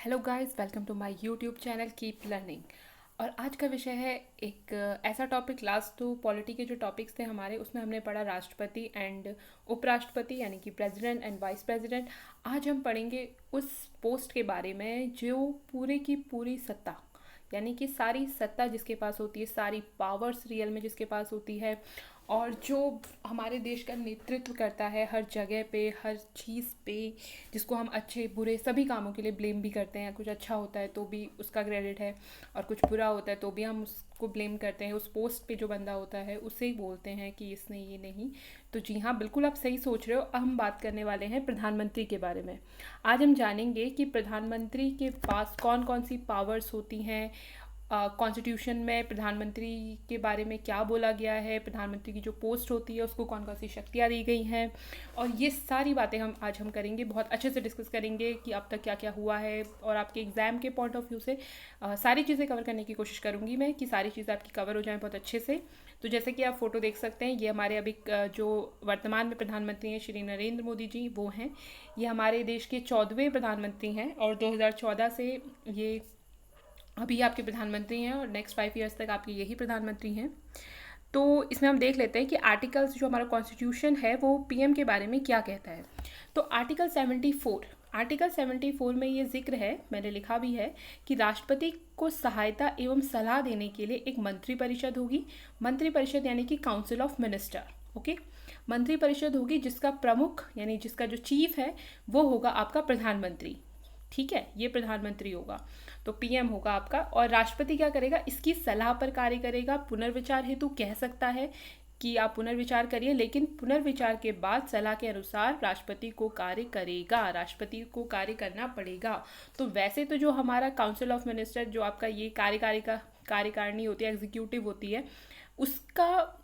Hello guys, welcome to my YouTube channel keep learning. और आज का विषय है एक ऐसा टॉपिक। लास्ट तो पॉलिटी के जो टॉपिक्स थे हमारे, उसमें हमने पढ़ा राष्ट्रपति एंड उपराष्ट्रपति यानी कि प्रेसिडेंट एंड वाइस प्रेसिडेंट। आज हम पढ़ेंगे उस पोस्ट के बारे में जो पूरे की पूरी सत्ता यानी कि सारी सत्ता जिसके पास होती है, सारी पावर्स रियल में जिसके पास होती है, और जो हमारे देश का नेतृत्व करता है हर जगह पे, हर चीज़ पे, जिसको हम अच्छे बुरे सभी कामों के लिए ब्लेम भी करते हैं। कुछ अच्छा होता है तो भी उसका क्रेडिट है, और कुछ बुरा होता है तो भी हम उसको ब्लेम करते हैं। उस पोस्ट पे जो बंदा होता है उसे ही बोलते हैं कि इसने ये नहीं। तो जी हाँ, बिल्कुल आप सही सोच रहे हो। अब हम बात करने वाले हैं प्रधानमंत्री के बारे में। आज हम जानेंगे कि प्रधानमंत्री के पास कौन कौन सी पावर्स होती हैं, कॉन्स्टिट्यूशन में प्रधानमंत्री के बारे में क्या बोला गया है, प्रधानमंत्री की जो पोस्ट होती है उसको कौन कौन सी शक्तियाँ दी गई हैं, और ये सारी बातें आज हम करेंगे। बहुत अच्छे से डिस्कस करेंगे कि अब तक क्या क्या हुआ है, और आपके एग्ज़ाम के पॉइंट ऑफ व्यू से सारी चीज़ें कवर करने की कोशिश करूँगी मैं, कि सारी चीज़ें आपकी कवर हो जाएँ बहुत अच्छे से। तो जैसे कि आप फोटो देख सकते हैं, ये हमारे अभी जो वर्तमान में प्रधानमंत्री हैं श्री नरेंद्र मोदी जी, वो हैं। ये हमारे देश के 14वें प्रधानमंत्री हैं, और 2014 से ये अभी आपके प्रधानमंत्री हैं, और नेक्स्ट 5 ईयर्स तक आपके यही प्रधानमंत्री हैं। तो इसमें हम देख लेते हैं कि आर्टिकल्स जो हमारा कॉन्स्टिट्यूशन है वो पीएम के बारे में क्या कहता है। तो आर्टिकल 74 में ये जिक्र है, मैंने लिखा भी है, कि राष्ट्रपति को सहायता एवं सलाह देने के लिए एक मंत्रिपरिषद होगी। मंत्रिपरिषद यानी कि काउंसिल ऑफ मिनिस्टर। ओके, मंत्रिपरिषद होगी जिसका प्रमुख यानी जिसका जो चीफ है वो होगा आपका प्रधानमंत्री। ठीक है, ये प्रधानमंत्री होगा, तो पीएम होगा आपका। और राष्ट्रपति क्या करेगा, इसकी सलाह पर कार्य करेगा। पुनर्विचार हेतु कह सकता है कि आप पुनर्विचार करिए, लेकिन पुनर्विचार के बाद सलाह के अनुसार राष्ट्रपति को कार्य करेगा, राष्ट्रपति को कार्य करना पड़ेगा। तो वैसे तो जो हमारा काउंसिल ऑफ मिनिस्टर, जो आपका ये कार्यकारिणी होती है, एग्जीक्यूटिव होती है, उसका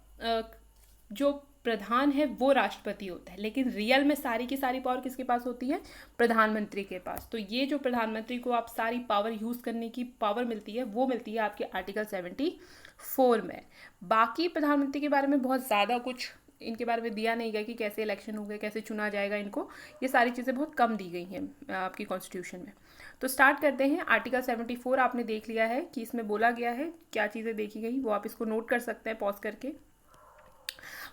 जो प्रधान है वो राष्ट्रपति होता है, लेकिन रियल में सारी की सारी पावर किसके पास होती है, प्रधानमंत्री के पास। तो ये जो प्रधानमंत्री को आप सारी पावर यूज़ करने की पावर मिलती है, वो मिलती है आपके आर्टिकल 74 में। बाकी प्रधानमंत्री के बारे में बहुत ज़्यादा कुछ इनके बारे में दिया नहीं गया कि कैसे इलेक्शन होंगे, कैसे चुना जाएगा इनको। ये सारी चीज़ें बहुत कम दी गई हैं आपकी कॉन्स्टिट्यूशन में। तो स्टार्ट करते हैं। आर्टिकल 74 आपने देख लिया है कि इसमें बोला गया है, क्या चीज़ें देखी गई, वो आप इसको नोट कर सकते हैं पॉज करके।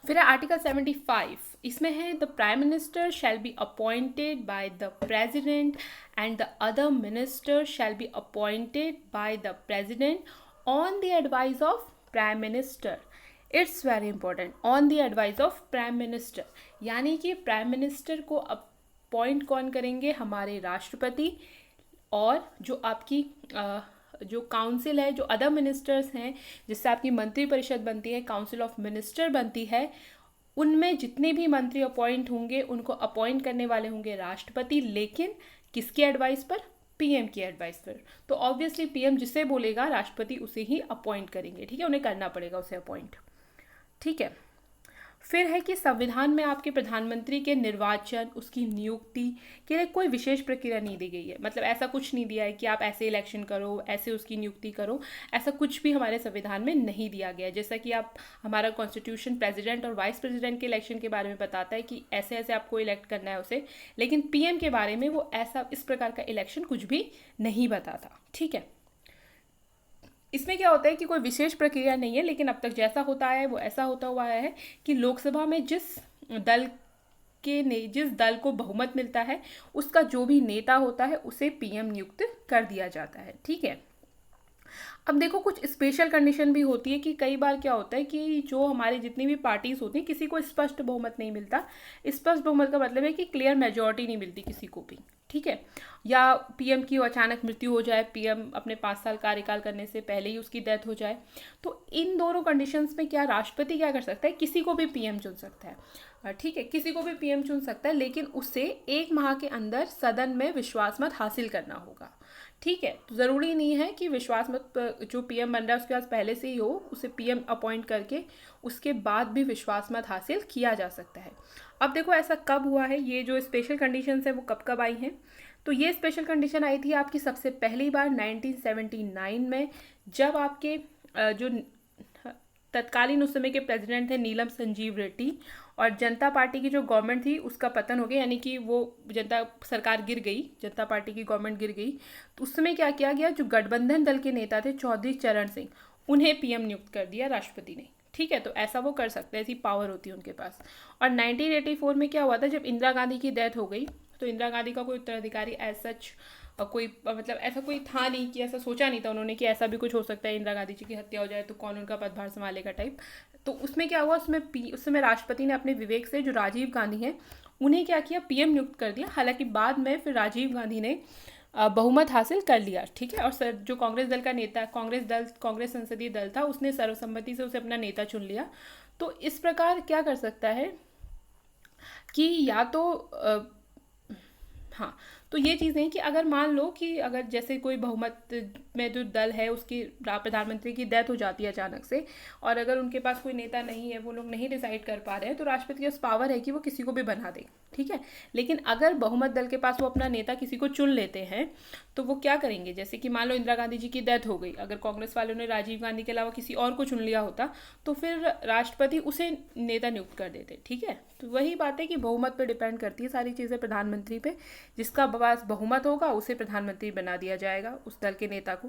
फिर है आर्टिकल 75। इसमें है the prime minister shall be appointed by the president and the other minister shall be appointed by the president on the advice of prime minister. It's very important, on the advice of prime minister, यानी कि prime minister को appoint कौन करेंगे, हमारे राष्ट्रपति। और जो आपकी जो काउंसिल है, जो अदर मिनिस्टर्स हैं, जिससे आपकी मंत्रिपरिषद बनती है, काउंसिल ऑफ मिनिस्टर बनती है, उनमें जितने भी मंत्री अपॉइंट होंगे उनको अपॉइंट करने वाले होंगे राष्ट्रपति, लेकिन किसकी एडवाइस पर, पीएम की एडवाइस पर। तो ऑब्वियसली पीएम जिसे बोलेगा राष्ट्रपति उसे ही अपॉइंट करेंगे। ठीक है, उन्हें करना पड़ेगा उसे अपॉइंट। ठीक है, फिर है कि संविधान में आपके प्रधानमंत्री के निर्वाचन, उसकी नियुक्ति के लिए कोई विशेष प्रक्रिया नहीं दी गई है। मतलब ऐसा कुछ नहीं दिया है कि आप ऐसे इलेक्शन करो, ऐसे उसकी नियुक्ति करो, ऐसा कुछ भी हमारे संविधान में नहीं दिया गया है। जैसा कि आप हमारा कॉन्स्टिट्यूशन प्रेसिडेंट और वाइस प्रेसिडेंट के इलेक्शन के बारे में बताता है कि ऐसे ऐसे आपको इलेक्ट करना है उसे, लेकिन पीएम के बारे में वो ऐसा इस प्रकार का इलेक्शन कुछ भी नहीं बताता। ठीक है, इसमें क्या होता है कि कोई विशेष प्रक्रिया नहीं है, लेकिन अब तक जैसा होता है वो ऐसा होता हुआ है कि लोकसभा में जिस दल को बहुमत मिलता है उसका जो भी नेता होता है उसे पीएम नियुक्त कर दिया जाता है। ठीक है, अब देखो कुछ स्पेशल कंडीशन भी होती है कि कई बार क्या होता है कि जो हमारे जितनी भी पार्टीज होती हैं, किसी को स्पष्ट बहुमत नहीं मिलता। स्पष्ट बहुमत का मतलब है कि क्लियर मेजॉरिटी नहीं मिलती किसी को भी। ठीक है, या पीएम की अचानक मृत्यु हो जाए, पीएम अपने 5 साल कार्यकाल करने से पहले ही उसकी डेथ हो जाए, तो इन दोनों कंडीशंस में क्या राष्ट्रपति क्या कर सकता है, किसी को भी पीएम चुन सकता है। ठीक है, किसी को भी पीएम चुन सकता है, लेकिन उसे 1 माह के अंदर सदन में विश्वास मत हासिल करना होगा। ठीक है, तो ज़रूरी नहीं है कि विश्वास मत जो पीएम बन रहा है उसके पास पहले से ही हो, उसे पीएम अपॉइंट करके उसके बाद भी विश्वास मत हासिल किया जा सकता है। अब देखो ऐसा कब हुआ है, ये जो स्पेशल कंडीशंस है वो कब कब आई हैं। तो ये स्पेशल कंडीशन आई थी आपकी सबसे पहली बार 1979 में, जब आपके जो तत्कालीन उस समय के प्रेसिडेंट थे नीलम संजीव रेड्डी, और जनता पार्टी की जो गवर्नमेंट थी उसका पतन हो गया, यानी कि वो जनता सरकार गिर गई, जनता पार्टी की गवर्नमेंट गिर गई। तो उस समय क्या किया गया, जो गठबंधन दल के नेता थे चौधरी चरण सिंह, उन्हें पीएम नियुक्त कर दिया राष्ट्रपति ने। ठीक है, तो ऐसा वो कर सकते हैं, ऐसी पावर होती है उनके पास। और 1984 में क्या हुआ था, जब इंदिरा गांधी की डेथ हो गई तो इंदिरा गांधी का कोई उत्तराधिकारी एज सच कोई मतलब ऐसा कोई था नहीं, कि ऐसा सोचा नहीं था उन्होंने कि ऐसा भी कुछ हो सकता है, इंदिरा गांधी जी की हत्या हो जाए तो कौन उनका पदभार संभालेगा टाइप। तो उसमें क्या हुआ, उस समय राष्ट्रपति ने अपने विवेक से, जो राजीव गांधी हैं, उन्हें क्या किया, पीएम नियुक्त कर दिया। हालांकि बाद में फिर राजीव गांधी ने बहुमत हासिल कर लिया। ठीक है, और सर जो कांग्रेस दल का नेता, कांग्रेस संसदीय दल था, उसने सर्वसम्मति से उसे अपना नेता चुन लिया। तो इस प्रकार क्या कर सकता है कि या तो हाँ, तो ये चीज़ें हैं कि अगर मान लो कि अगर जैसे कोई बहुमत में जो दल है उसकी प्रधानमंत्री की डेथ हो जाती है अचानक से, और अगर उनके पास कोई नेता नहीं है, वो लोग नहीं डिसाइड कर पा रहे हैं, तो राष्ट्रपति के पास पावर है कि वो किसी को भी बना दे। ठीक है, लेकिन अगर बहुमत दल के पास वो अपना नेता किसी को चुन लेते हैं तो वो क्या करेंगे, जैसे कि मान लो इंदिरा गांधी जी की डेथ हो गई, अगर कांग्रेस वालों ने राजीव गांधी के अलावा किसी और को चुन लिया होता तो फिर राष्ट्रपति उसे नेता नियुक्त कर देते। ठीक है, तो वही बात है कि बहुमत पे डिपेंड करती है सारी चीज़ें, प्रधानमंत्री पे। जिसका पास बहुमत होगा उसे प्रधानमंत्री बना दिया जाएगा, उस दल के नेता को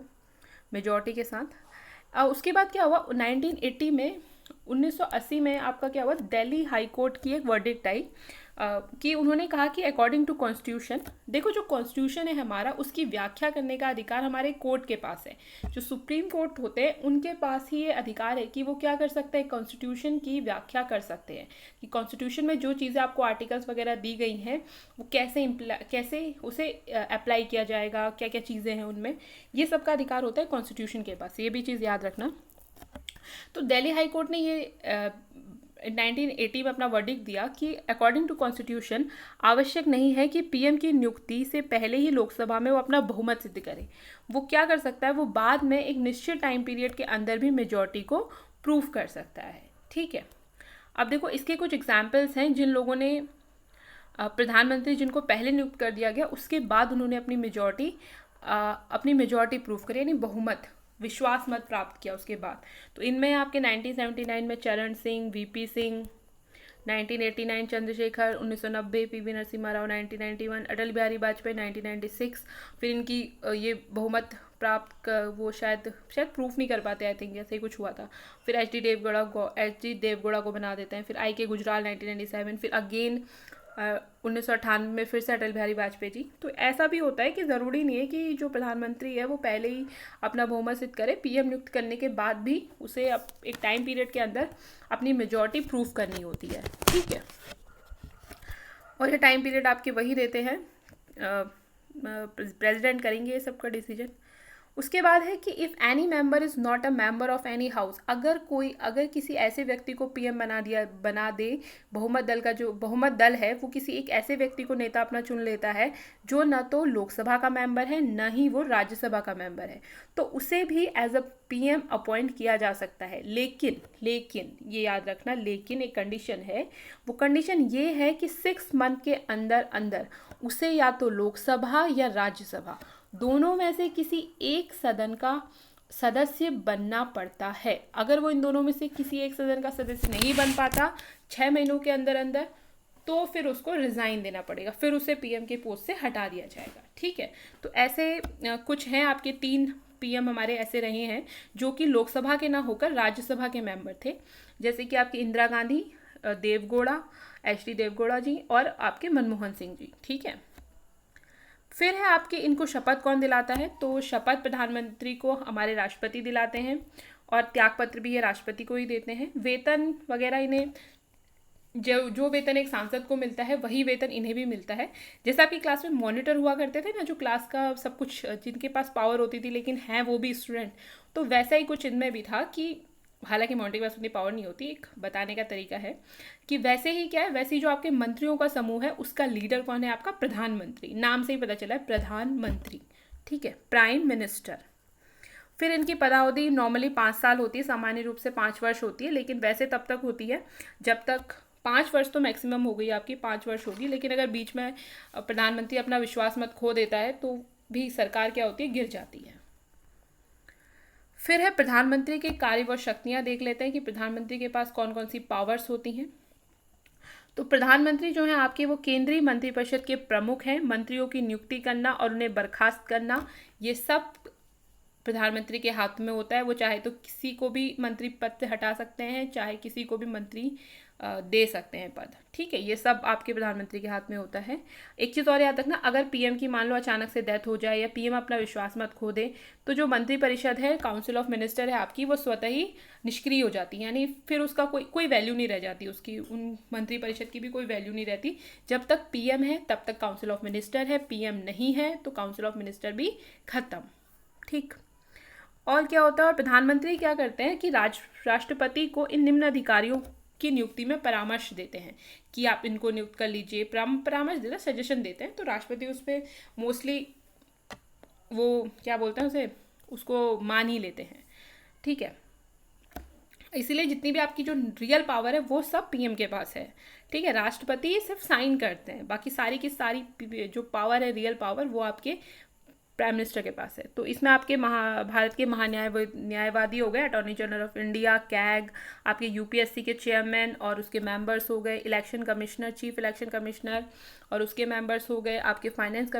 मेजॉरिटी के साथ। उसके बाद क्या हुआ, 1980 में 1980 में आपका क्या हुआ, दिल्ली हाई कोर्ट की एक वर्डिक्ट आई कि उन्होंने कहा कि अकॉर्डिंग टू कॉन्स्टिट्यूशन, देखो जो कॉन्स्टिट्यूशन है हमारा, उसकी व्याख्या करने का अधिकार हमारे कोर्ट के पास है। जो सुप्रीम कोर्ट होते हैं उनके पास ही ये अधिकार है कि वो क्या कर सकते हैं, कॉन्स्टिट्यूशन की व्याख्या कर सकते हैं कि कॉन्स्टिट्यूशन में जो चीज़ें आपको आर्टिकल्स वगैरह दी गई हैं वो कैसे उसे अप्लाई किया जाएगा, क्या क्या चीज़ें हैं उनमें, ये सब का अधिकार होता है कॉन्स्टिट्यूशन के पास। ये भी चीज़ याद रखना। तो दिल्ली हाई कोर्ट ने ये 1980 में अपना वर्डिक्ट दिया कि अकॉर्डिंग टू कॉन्स्टिट्यूशन आवश्यक नहीं है कि पीएम की नियुक्ति से पहले ही लोकसभा में वो अपना बहुमत सिद्ध करे। वो क्या कर सकता है, वो बाद में एक निश्चित टाइम पीरियड के अंदर भी मेजॉरिटी को प्रूव कर सकता है। ठीक है, अब देखो इसके कुछ एग्जाम्पल्स हैं, जिन लोगों ने प्रधानमंत्री जिनको पहले नियुक्त कर दिया गया उसके बाद उन्होंने अपनी मेजॉरिटी प्रूव करी, यानी बहुमत विश्वास मत प्राप्त किया उसके बाद। तो इनमें आपके 1979 में चरण सिंह, वीपी सिंह, 1989 चंद्रशेखर, 1990 पीवी नरसिम्हा राव, 1991 अटल बिहारी वाजपेयी, 1996 फिर इनकी ये बहुमत प्राप्त वो शायद प्रूफ नहीं कर पाते, आई थिंक ऐसे ही कुछ हुआ था। फिर एच डी देवगौड़ा को बना देते हैं। फिर आई के गुजराल 1997, फिर अगेन 1998 में फिर से अटल बिहारी वाजपेयी जी। तो ऐसा भी होता है कि ज़रूरी नहीं है कि जो प्रधानमंत्री है वो पहले ही अपना बहुमत सिद्ध करे, पीएम नियुक्त करने के बाद भी उसे एक टाइम पीरियड के अंदर अपनी मेजॉरिटी प्रूफ करनी होती है। ठीक है, और ये टाइम पीरियड आपके वही देते हैं, प्रेसिडेंट करेंगे ये सबका डिसीजन। उसके बाद है कि if any member is not a member of any house, अगर किसी ऐसे व्यक्ति को पीएम बना दे, जो बहुमत दल है वो किसी एक ऐसे व्यक्ति को नेता अपना चुन लेता है जो न तो लोकसभा का मेंबर है न ही वो राज्यसभा का मेंबर है, तो उसे भी एज अ पीएम अपॉइंट किया जा सकता है। लेकिन ये याद रखना, लेकिन एक कंडीशन है, वो कंडीशन ये है कि 6 मंथ के अंदर अंदर उसे या तो लोकसभा या राज्यसभा दोनों में से किसी एक सदन का सदस्य बनना पड़ता है। अगर वो इन दोनों में से किसी एक सदन का सदस्य नहीं बन पाता 6 महीनों के अंदर अंदर, तो फिर उसको रिज़ाइन देना पड़ेगा, फिर उसे पीएम के पोस्ट से हटा दिया जाएगा। ठीक है, तो ऐसे कुछ हैं आपके 3 पीएम हमारे ऐसे रहे हैं जो कि लोकसभा के ना होकर राज्यसभा के मेंबर थे, जैसे कि आपकी इंदिरा गांधी, देवगौड़ा, एच डी देवगौड़ा जी और आपके मनमोहन सिंह जी। ठीक है, फिर है आपके इनको शपथ कौन दिलाता है, तो शपथ प्रधानमंत्री को हमारे राष्ट्रपति दिलाते हैं और त्यागपत्र भी ये राष्ट्रपति को ही देते हैं। वेतन वगैरह इन्हें जो वेतन एक सांसद को मिलता है वही वेतन इन्हें भी मिलता है। जैसे आपकी क्लास में मॉनिटर हुआ करते थे ना, जो क्लास का सब कुछ, जिनके पास पावर होती थी लेकिन हैं वो भी स्टूडेंट, तो वैसा ही कुछ इनमें भी था कि हालांकि मॉनिटर के पास उतनी पावर नहीं होती, एक बताने का तरीका है कि वैसे ही क्या है, वैसे ही जो आपके मंत्रियों का समूह है उसका लीडर कौन है, आपका प्रधानमंत्री, नाम से ही पता चला है प्रधानमंत्री। ठीक है, प्राइम मिनिस्टर। फिर इनकी पदावधि नॉर्मली 5 साल होती है, सामान्य रूप से 5 वर्ष होती है, लेकिन वैसे तब तक होती है जब तक 5 वर्ष तो मैक्सिमम हो गई आपकी, 5 वर्ष होगी, लेकिन अगर बीच में प्रधानमंत्री अपना विश्वास मत खो देता है तो भी सरकार क्या होती है, गिर जाती है। फिर है प्रधानमंत्री के कार्य व शक्तियाँ, देख लेते हैं कि प्रधानमंत्री के पास कौन कौन सी पावर्स होती हैं। तो प्रधानमंत्री जो है आपके वो केंद्रीय मंत्रिपरिषद के प्रमुख हैं। मंत्रियों की नियुक्ति करना और उन्हें बर्खास्त करना ये सब प्रधानमंत्री के हाथ में होता है। वो चाहे तो किसी को भी मंत्री पद से हटा सकते हैं, चाहे किसी को भी मंत्री दे सकते हैं पद। ठीक है, ये सब आपके प्रधानमंत्री के हाथ में होता है। एक चीज़ और याद रखना, अगर पीएम की मान लो अचानक से डेथ हो जाए या पीएम अपना विश्वास मत खो दे, तो जो मंत्रिपरिषद है, काउंसिल ऑफ मिनिस्टर है आपकी, वो स्वतः ही निष्क्रिय हो जाती है, यानी फिर उसका कोई वैल्यू नहीं रह जाती, उसकी उन मंत्रिपरिषद की भी कोई वैल्यू नहीं रहती। जब तक पीएम है तब तक काउंसिल ऑफ मिनिस्टर है, पीएम नहीं है तो काउंसिल ऑफ मिनिस्टर भी खत्म। ठीक, और क्या होता है, और प्रधानमंत्री क्या करते हैं कि राष्ट्रपति को इन निम्न अधिकारियों की नियुक्ति में परामर्श देते हैं कि आप इनको नियुक्त कर लीजिए। परामर्श देना, सजेशन देते हैं, तो राष्ट्रपति उस पर मोस्टली वो क्या बोलते हैं उसे, उसको मान ही लेते हैं। ठीक है, इसीलिए जितनी भी आपकी जो रियल पावर है वो सब पीएम के पास है। ठीक है, राष्ट्रपति सिर्फ साइन करते हैं, बाकी सारी की सारी जो पावर है, रियल पावर, वो आपके प्राइम मिनिस्टर के पास है। तो इसमें आपके भारत के न्यायवादी हो गए, attorney general of India, CAG, आपके यूपीएससी के चेयरमैन और उसके मेंबर्स हो गए, election commissioner, chief election commissioner और उसके मेंबर्स हो गए, आपके फाइनेंस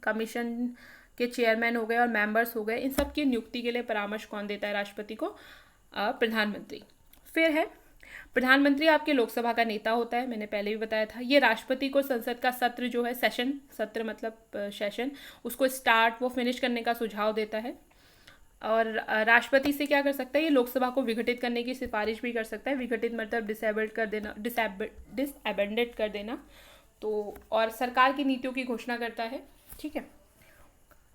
कमीशन के चेयरमैन हो गए और मेंबर्स हो गए। इन सब की नियुक्ति के लिए परामर्श कौन देता है राष्ट्रपति को? प्रधानमंत्री। फिर है प्रधानमंत्री आपके लोकसभा का नेता होता है, मैंने पहले भी बताया था। ये राष्ट्रपति को संसद का सत्र जो है, सत्र मतलब सेशन, उसको स्टार्ट वो फिनिश करने का सुझाव देता है। और राष्ट्रपति से क्या कर सकता है, ये लोकसभा को विघटित करने की सिफारिश भी कर सकता है। विघटित मतलब डिसेबल्ड कर देना, डिसएबेंडेड कर देना। तो और सरकार की नीतियों की घोषणा करता है। ठीक है,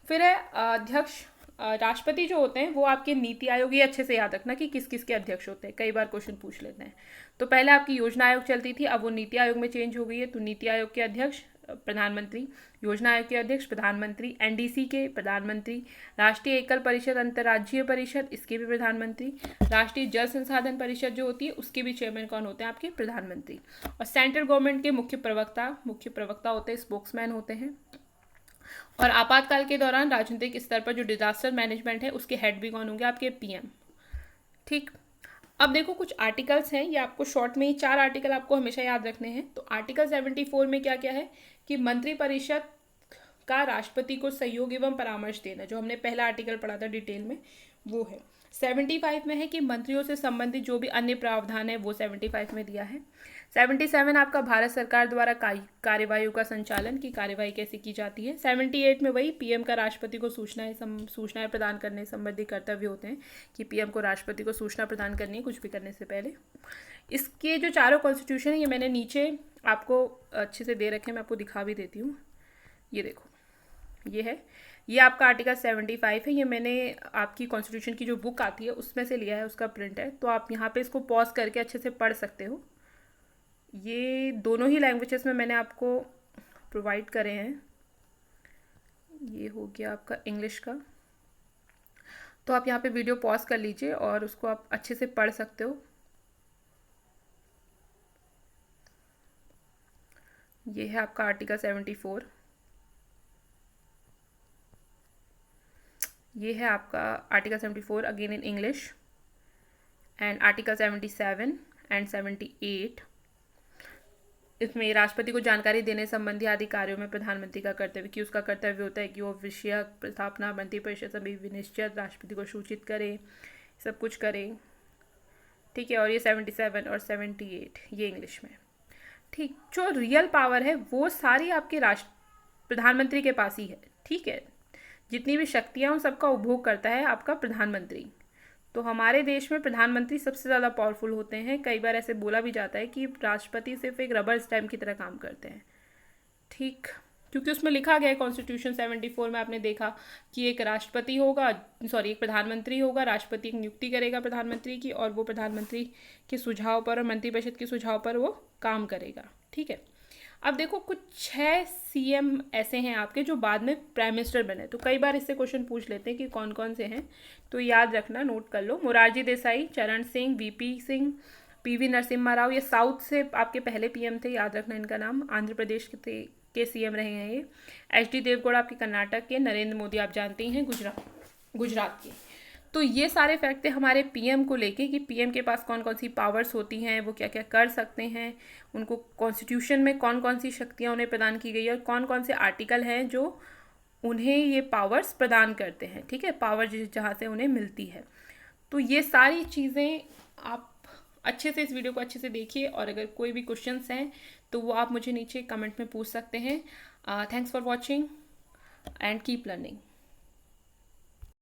फिर है अध्यक्ष। राष्ट्रपति जो होते हैं वो आपके नीति आयोग, ये अच्छे से याद रखना कि किस किस के अध्यक्ष होते हैं, कई बार क्वेश्चन पूछ लेते हैं। तो पहले आपकी योजना आयोग चलती थी, अब वो नीति आयोग में चेंज हो गई है। तो नीति आयोग के अध्यक्ष प्रधानमंत्री, योजना आयोग के अध्यक्ष प्रधानमंत्री, एनडीसी के प्रधानमंत्री, राष्ट्रीय एकल परिषद, अंतर्राज्यीय परिषद, इसके भी प्रधानमंत्री, राष्ट्रीय जल संसाधन परिषद जो होती है उसके भी चेयरमैन कौन होते हैं? आपके प्रधानमंत्री। और सेंट्रल गवर्नमेंट के मुख्य प्रवक्ता होते हैं, स्पोक्समैन होते हैं। और आपातकाल के दौरान राजनीतिक स्तर पर जो डिजास्टर मैनेजमेंट है उसके हेड भी कौन होंगे? आपके पीएम। ठीक, अब देखो कुछ आर्टिकल्स हैं, ये आपको शॉर्ट में ही 4 आर्टिकल आपको हमेशा याद रखने हैं। तो आर्टिकल 74 में क्या क्या है कि मंत्रिपरिषद का राष्ट्रपति को सहयोग एवं परामर्श देना, जो हमने पहला आर्टिकल पढ़ा था डिटेल में, वो है। 75 में है कि मंत्रियों से संबंधित जो भी अन्य प्रावधान है वो 75 में दिया है। 77 आपका भारत सरकार द्वारा कार्यवाही का संचालन की कार्यवाही कैसे की जाती है। 78 में वही पीएम का राष्ट्रपति को सूचनाएं प्रदान करने संबंधी कर्तव्य होते हैं कि पीएम को राष्ट्रपति को सूचना प्रदान करनी है कुछ भी करने से पहले। इसके जो चारों कॉन्स्टिट्यूशन है ये मैंने नीचे आपको अच्छे से दे रखे हैं, मैं आपको दिखा भी देती हूँ। ये देखो, ये है, ये आपका आर्टिकल 75 है। ये मैंने आपकी कॉन्स्टिट्यूशन की जो बुक आती है उसमें से लिया है, उसका प्रिंट है। तो आप यहाँ पे इसको पॉज करके अच्छे से पढ़ सकते हो। ये दोनों ही लैंग्वेजेस में मैंने आपको प्रोवाइड करे हैं। ये हो गया आपका इंग्लिश का, तो आप यहाँ पे वीडियो पॉज कर लीजिए और उसको आप अच्छे से पढ़ सकते हो। ये है आपका आर्टिकल 74। ये है आपका article 74 again in English, and article 77 and 78। इसमें राष्ट्रपति को जानकारी देने संबंधी आदि कार्यों में प्रधानमंत्री का कर्तव्य, कि उसका कर्तव्य होता है कि वो विषय प्रस्थापना मंत्रिपरिषद सभी विनिश्चय राष्ट्रपति को सूचित करे, सब कुछ करे। ठीक है, और ये 77 और 78 ये इंग्लिश में। ठीक, जो रियल पावर है वो सारी आपके प्रधानमंत्री के पास ही है। ठीक है, जितनी भी शक्तियाँ उन सबका उपभोग करता है आपका प्रधानमंत्री। तो हमारे देश में प्रधानमंत्री सबसे ज़्यादा पावरफुल होते हैं। कई बार ऐसे बोला भी जाता है कि राष्ट्रपति सिर्फ एक रबर स्टैम्प की तरह काम करते हैं। ठीक, क्योंकि उसमें लिखा गया है कॉन्स्टिट्यूशन 74 में, आपने देखा कि एक प्रधानमंत्री होगा, राष्ट्रपति एक नियुक्ति करेगा प्रधानमंत्री की, और वो प्रधानमंत्री के सुझाव पर और मंत्रिपरिषद के सुझाव पर वो काम करेगा। ठीक है, अब देखो कुछ 6 सीएम ऐसे हैं आपके जो बाद में प्राइम मिनिस्टर बने। तो कई बार इससे क्वेश्चन पूछ लेते हैं कि कौन कौन से हैं, तो याद रखना, नोट कर लो। मोरारजी देसाई, चरण सिंह, वीपी सिंह, पीवी नरसिम्हा राव, ये साउथ से आपके पहले पीएम थे, याद रखना इनका नाम। आंध्र प्रदेश के सीएम रहे हैं ये। एचडी देवगौड़ा आपके कर्नाटक के। नरेंद्र मोदी आप जानते ही हैं गुजरात के। तो ये सारे फैक्ट थे हमारे पीएम को लेके कि पीएम के पास कौन कौन सी पावर्स होती हैं, वो क्या क्या कर सकते हैं, उनको कॉन्स्टिट्यूशन में कौन कौन सी शक्तियाँ उन्हें प्रदान की गई है और कौन कौन से आर्टिकल हैं जो उन्हें ये पावर्स प्रदान करते हैं, ठीक है, पावर जहाँ से उन्हें मिलती है। तो ये सारी चीज़ें आप अच्छे से इस वीडियो को अच्छे से देखिए, और अगर कोई भी क्वेश्चंस हैं तो वो आप मुझे नीचे कमेंट में पूछ सकते हैं। Thanks for watching and keep learning.